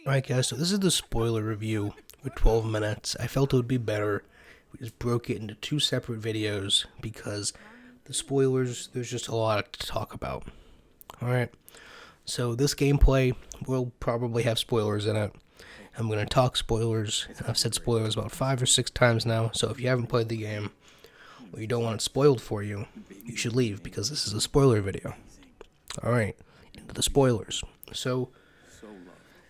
Alright guys, so this is the spoiler review with 12 minutes. I felt it would be better if we just broke it into two separate videos because the spoilers, there's just a lot to talk about. Alright, so this gameplay will probably have spoilers in it. I'm going to talk spoilers, and I've said spoilers about 5 or 6 times now, so if you haven't played the game, or you don't want it spoiled for you, you should leave because this is a spoiler video. Alright, into the spoilers. So,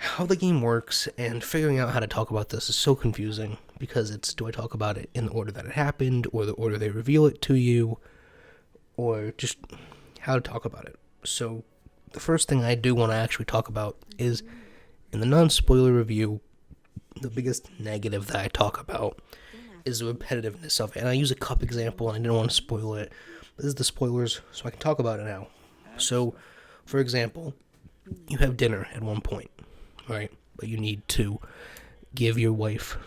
how the game works and figuring out how to talk about this is so confusing because it's, do I talk about it in the order that it happened or the order they reveal it to you, or just how to talk about it. So the first thing I do want to actually talk about is, in the non-spoiler review, the biggest negative that I talk about is the repetitiveness of it. And I use a cup example and I didn't want to spoil it. This is the spoilers, so I can talk about it now. So, for example, you have dinner at one point, right? But you need to give your wife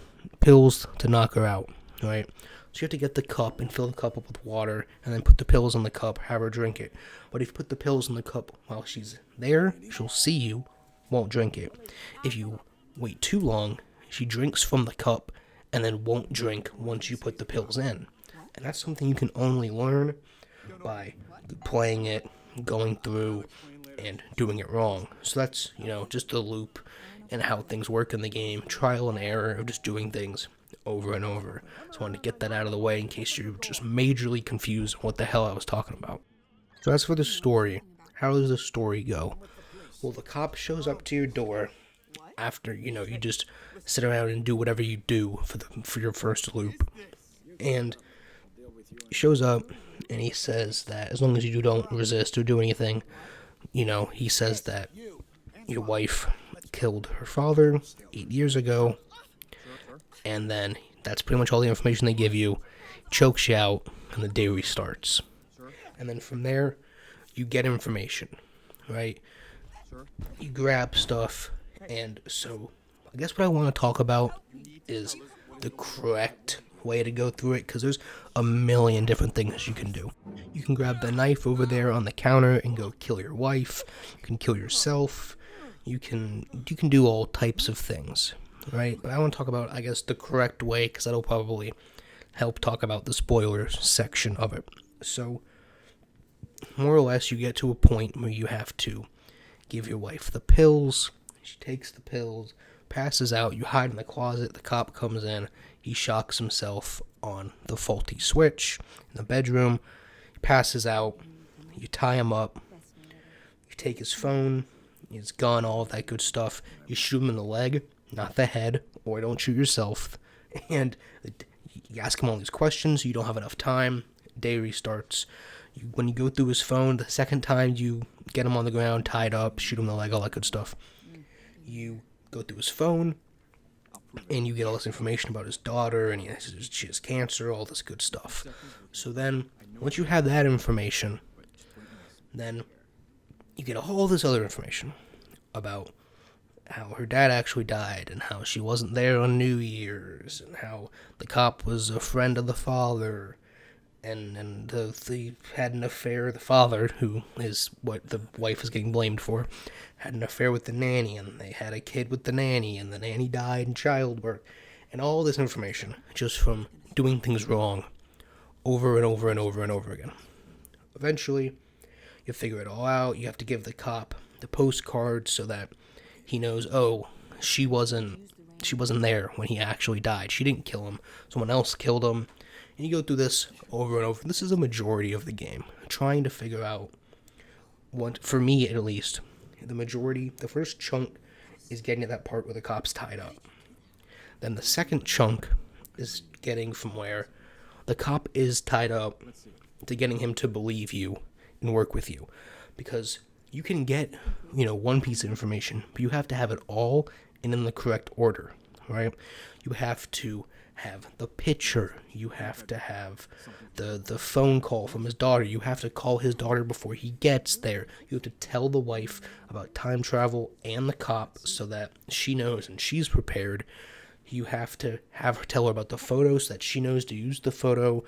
pills to knock her out, right? So you have to get the cup and fill the cup up with water and then put the pills in the cup, have her drink it. But if you put the pills in the cup while she's there, she'll see you, won't drink it. If you wait too long, she drinks from the cup and then won't drink once you put the pills in. And that's something you can only learn by playing it, going through, and doing it wrong. So that's, just the loop and how things work in the game. Trial and error of just doing things over and over. So I wanted to get that out of the way in case you're just majorly confused what the hell I was talking about. So as for the story, how does the story go? Well, the cop shows up to your door after, you just sit around and do whatever you do for your first loop. And he shows up and he says that as long as you don't resist or do anything, he says that your wife killed her father 8 years ago, and then that's pretty much all the information they give you. Chokes you out, and the day restarts. And then from there, you get information, right? You grab stuff, and so I guess what I want to talk about is the correct way to go through it, because there's a million different things you can do. You can grab the knife over there on the counter and go kill your wife. You can kill yourself. You can do all types of things, right? But I want to talk about, I guess, the correct way, because that'll probably help talk about the spoilers section of it. So, more or less, you get to a point where you have to give your wife the pills. She takes the pills, passes out, you hide in the closet, the cop comes in, he shocks himself on the faulty switch in the bedroom, he passes out, you tie him up, you take his phone, his gun, all of that good stuff, you shoot him in the leg, not the head, or don't shoot yourself, and you ask him all these questions, you don't have enough time, day restarts. When you go through his phone, the second time you get him on the ground, tied up, shoot him in the leg, all that good stuff, you go through his phone, and you get all this information about his daughter, and she has cancer, all this good stuff. So then, once you have that information, then you get all this other information about how her dad actually died, and how she wasn't there on New Year's, and how the cop was a friend of the father, and they had an affair. The father, who is what the wife is getting blamed for, had an affair with the nanny, and they had a kid with the nanny, and the nanny died in childbirth, and all this information just from doing things wrong over and over and over and over again. Eventually, you figure it all out. You have to give the cop the postcard so that he knows, oh, she wasn't there when he actually died. She didn't kill him. Someone else killed him. And you go through this over and over. This is a majority of the game. Trying to figure out what, for me at least, the first chunk is getting to that part where the cop's tied up. Then the second chunk is getting from where the cop is tied up to getting him to believe you and work with you. Because you can get, one piece of information, but you have to have it all and in the correct order, right? You have to have the picture, you have to have the phone call from his daughter, you have to call his daughter before he gets there, you have to tell the wife about time travel and the cop so that she knows and she's prepared, you have to have her tell her about the photo so that she knows to use the photo,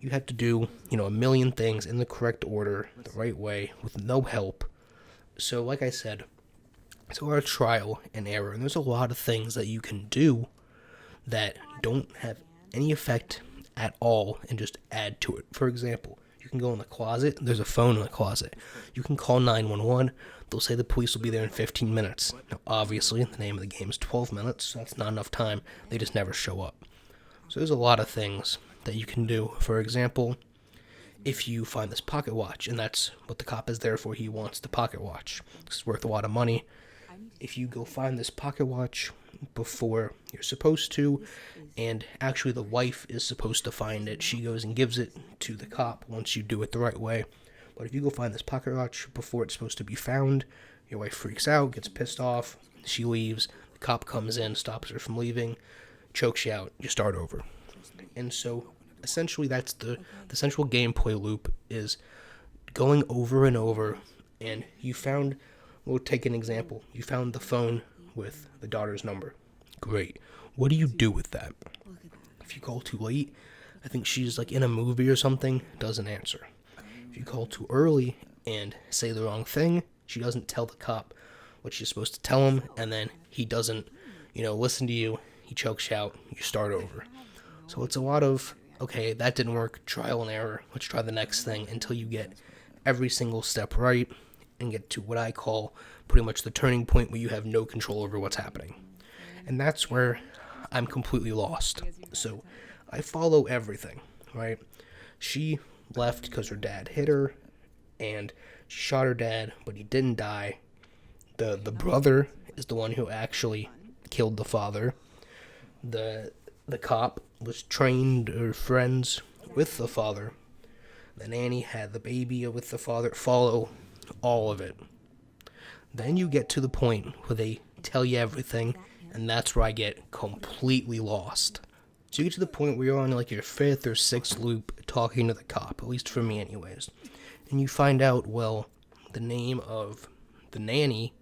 you have to do, a million things in the correct order, the right way, with no help. So like I said, It's a lot of trial and error, and there's a lot of things that you can do that don't have any effect at all and just add to it. For example, you can go in the closet, there's a phone in the closet. You can call 911, they'll say the police will be there in 15 minutes. Now, obviously, the name of the game is 12 minutes, so that's not enough time. They just never show up. So there's a lot of things that you can do. For example, if you find this pocket watch, and that's what the cop is there for, he wants the pocket watch. It's worth a lot of money. If you go find this pocket watch before you're supposed to, and actually the wife is supposed to find it, she goes and gives it to the cop once you do it the right way. But if you go find this pocket watch before it's supposed to be found, your wife freaks out, gets pissed off, she leaves, the cop comes in, stops her from leaving, chokes you out, you start over. And so essentially that's the central gameplay loop, is going over and over. And you found, we'll take an example, you found the phone with the daughter's number. Great. What do you do with that? If you call too late, I think she's like in a movie or something, doesn't answer. If you call too early and say the wrong thing, she doesn't tell the cop what she's supposed to tell him, and then he doesn't, listen to you, he chokes you out, you start over. So it's a lot of, okay, that didn't work, trial and error, let's try the next thing until you get every single step right and get to what I call pretty much the turning point where you have no control over what's happening. And that's where I'm completely lost. So I follow everything, right? She left because her dad hit her, and she shot her dad, but he didn't die. The brother is the one who actually killed the father. The cop was trained or friends with the father. The nanny had the baby with the father. Follow all of it. Then you get to the point where they tell you everything, and that's where I get completely lost. So you get to the point where you're on like your 5th or 6th loop talking to the cop, at least for me anyways. And you find out, well, the name of the nanny,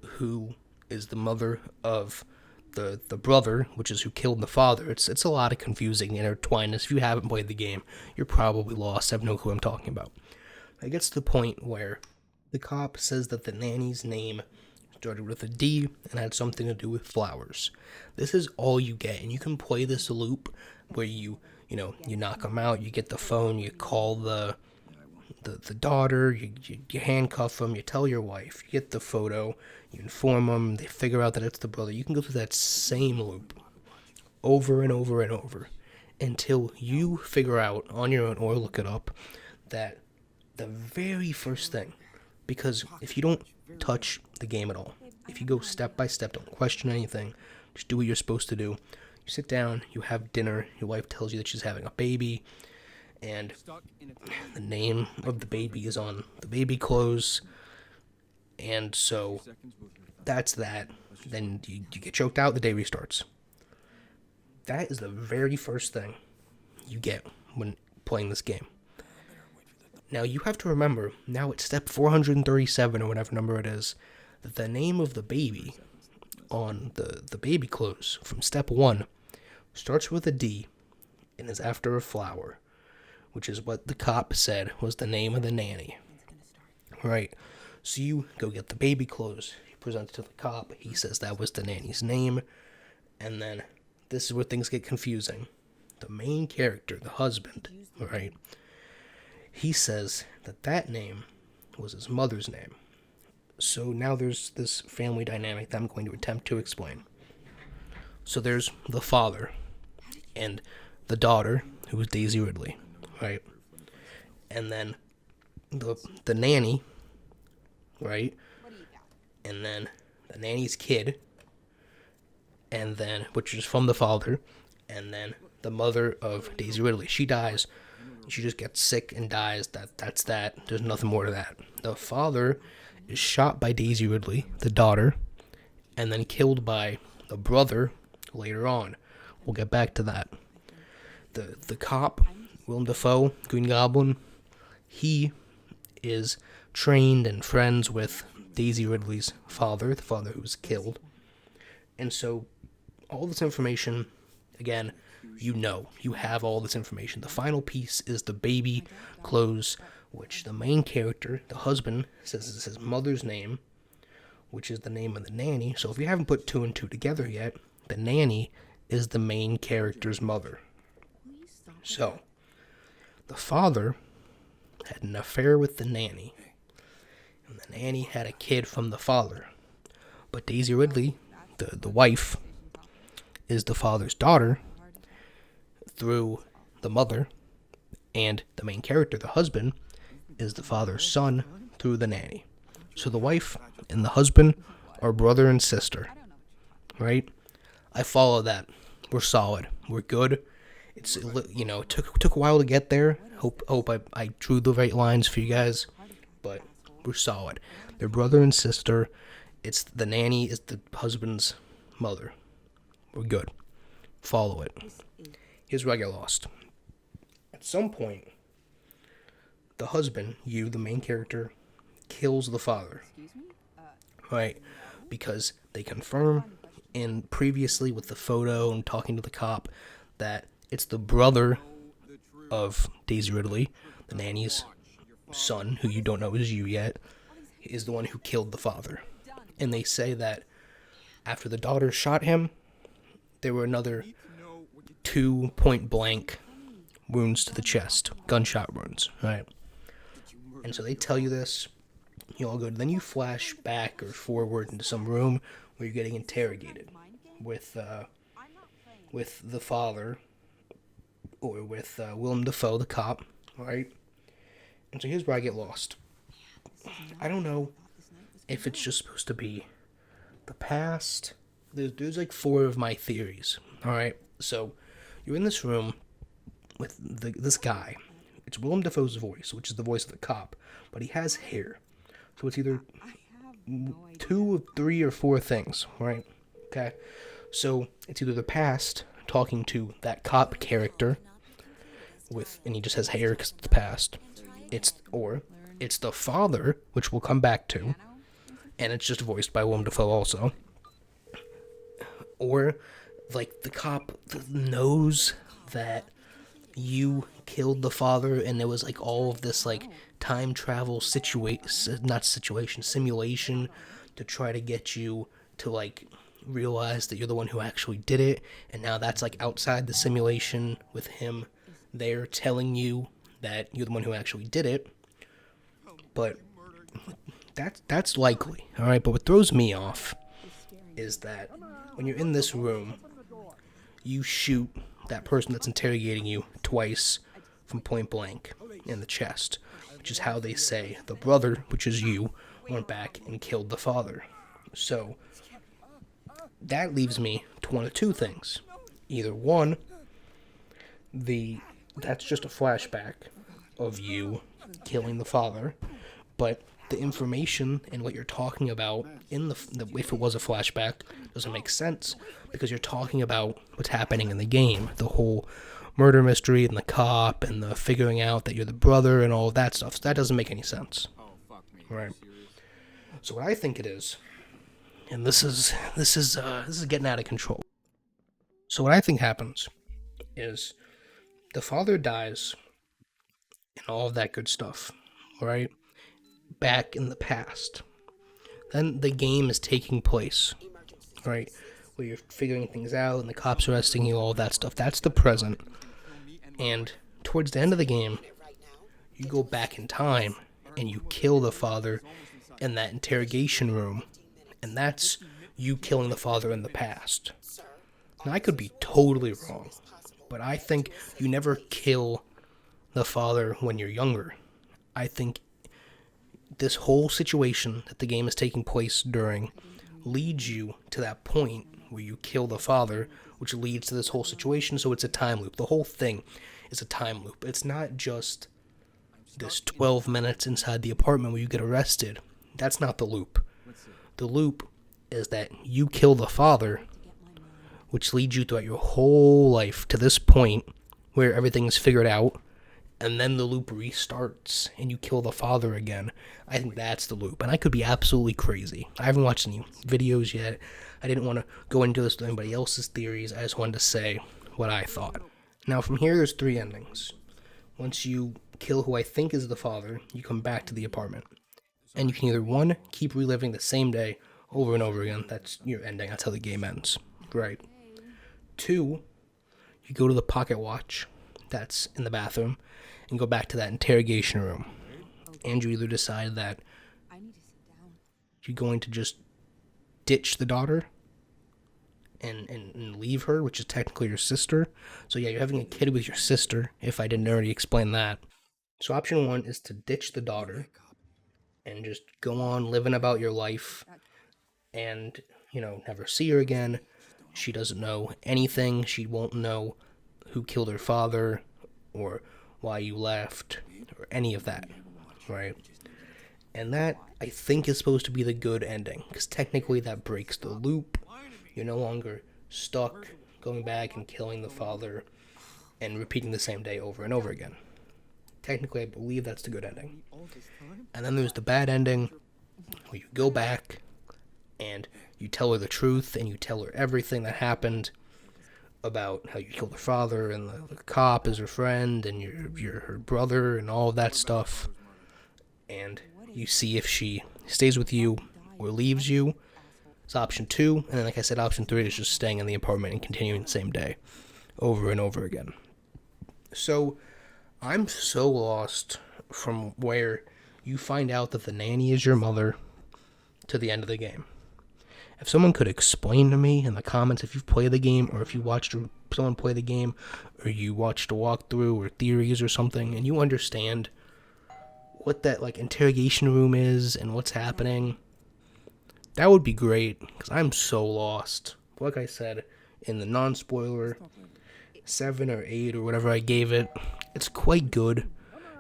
who is the mother of the brother, which is who killed the father. It's a lot of confusing intertwinedness. If you haven't played the game, you're probably lost. I have no clue what I'm talking about. It gets to the point where the cop says that the nanny's name started with a D and had something to do with flowers. This is all you get, and you can play this loop where you knock them out, you get the phone, you call the daughter, you handcuff them, you tell your wife, you get the photo, you inform them, they figure out that it's the brother. You can go through that same loop over and over and over until you figure out on your own or look it up that the very first thing, because if you don't touch the game at all, if you go step by step, don't question anything, just do what you're supposed to do. You sit down, you have dinner, your wife tells you that she's having a baby, and the name of the baby is on the baby clothes, and so that's that. Then you get choked out, the day restarts. That is the very first thing you get when playing this game. Now you have to remember, now it's step 437 or whatever number it is, that the name of the baby on the baby clothes from step 1 starts with a D and is after a flower, which is what the cop said was the name of the nanny. Right. So you go get the baby clothes, you present it to the cop, he says that was the nanny's name, and then this is where things get confusing. The main character, the husband, right, he says that name was his mother's name. So now there's this family dynamic that I'm going to attempt to explain. So there's the father and the daughter, who is Daisy Ridley, right? And then the nanny, right? And then the nanny's kid, and then, which is from the father, and then the mother of Daisy Ridley. She dies. She just gets sick and dies. That's that. There's nothing more to that. The father is shot by Daisy Ridley, the daughter, and then killed by the brother later on. We'll get back to that. The cop, Willem Dafoe, Green Goblin, he is trained and friends with Daisy Ridley's father, the father who was killed. And so all this information, again, you have all this information. The final piece is the baby clothes, which the main character, the husband, says is his mother's name, which is the name of the nanny. So if you haven't put 2 and 2 together yet, the nanny is the main character's mother. So the father had an affair with the nanny, and the nanny had a kid from the father. But Daisy Ridley, the wife, is the father's daughter through the mother, and the main character, the husband, is the father's son through the nanny. So the wife and the husband are brother and sister, right? I follow that. We're solid. We're good. It's, you know, it took a while to get there. Hope I drew the right lines for you guys, but we're solid. They're brother and sister. It's the nanny is the husband's mother. We're good. Follow it. Here's where I get lost. At some point, the husband, you, the main character, kills the father. Right? Because they confirm in previously with the photo and talking to the cop that it's the brother of Daisy Ridley, the nanny's son, who you don't know is you yet, is the one who killed the father. And they say that after the daughter shot him, there were another 2 point-blank wounds to the chest, gunshot wounds, right? And so they tell you this, you all go, then you flash back or forward into some room where you're getting interrogated with the father, or with Willem Dafoe, the cop, right? And so here's where I get lost. I don't know if it's just supposed to be the past. There's like 4 of my theories, all right? So you're in this room with this guy. It's Willem Dafoe's voice, which is the voice of the cop, but he has hair. So it's either 2 of 3 or 4 things, right? Okay? So it's either the past, talking to that cop character, and he just has hair because it's the past. It's the father, which we'll come back to, and it's just voiced by Willem Dafoe also. Or, like, the cop knows that you killed the father, and there was, like, all of this, like, time travel simulation to try to get you to, like, realize that you're the one who actually did it, and now that's, like, outside the simulation with him there telling you that you're the one who actually did it. But that's likely, alright? But what throws me off is that when you're in this room, you shoot that person that's interrogating you twice from point blank in the chest, which is how they say the brother, which is you, went back and killed the father. So that leaves me to one of 2 things. Either one, that's just a flashback of you killing the father, but the information and what you're talking about in if it was a flashback doesn't make sense, because you're talking about what's happening in the game, the whole murder mystery and the cop and the figuring out that you're the brother and all of that stuff. So that doesn't make any sense, right? So what I think it is, and this is getting out of control. So what I think happens is the father dies and all of that good stuff, right? Back in the past. Then the game is taking place, right? Where you're figuring things out and the cops are arresting you, all of that stuff. That's the present. And towards the end of the game, you go back in time and you kill the father in that interrogation room. And that's you killing the father in the past. Now, I could be totally wrong, but I think you never kill the father when you're younger. I think this whole situation that the game is taking place during leads you to that point where you kill the father, which leads to this whole situation. So it's a time loop. The whole thing is a time loop. It's not just this 12 minutes inside the apartment where you get arrested. That's not the loop. The loop is that you kill the father, which leads you throughout your whole life to this point where everything's figured out, and then the loop restarts and you kill the father again. I think that's the loop, and I could be absolutely crazy. I haven't watched any videos yet. I didn't want to go into this with anybody else's theories. I just wanted to say what I thought. Now, from here, there's 3 endings. Once you kill who I think is the father, you come back to the apartment. And you can either, 1, keep reliving the same day over and over again. That's your ending. That's how the game ends. Right. 2, you go to the pocket watch that's in the bathroom and go back to that interrogation room. And you either decide that you're going to just ditch the daughter and leave her, which is technically your sister. So yeah, you're having a kid with your sister, if I didn't already explain that. So option 1 is to ditch the daughter and just go on living about your life and, never see her again. She doesn't know anything. She won't know who killed her father or why you left or any of that, right? And that, I think, is supposed to be the good ending, because technically that breaks the loop. You're no longer stuck going back and killing the father and repeating the same day over and over again. Technically, I believe that's the good ending. And then there's the bad ending, where you go back and you tell her the truth and you tell her everything that happened about how you killed her father, and the cop is her friend, and you're her brother, and all of that stuff. And you see if she stays with you or leaves you. It's option 2. And then, like I said, option 3 is just staying in the apartment and continuing the same day over and over again. So I'm so lost from where you find out that the nanny is your mother to the end of the game. If someone could explain to me in the comments, if you've played the game, or if you watched someone play the game, or you watched a walkthrough or theories or something, and you understand what that interrogation room is and what's happening, that would be great, because I'm so lost. Like I said, in the non-spoiler 7 or 8 or whatever I gave it, it's quite good.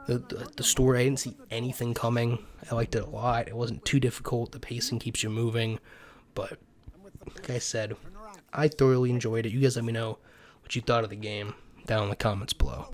The story, I didn't see anything coming. I liked it a lot. It wasn't too difficult. The pacing keeps you moving. But, like I said, I thoroughly enjoyed it. You guys let me know what you thought of the game down in the comments below.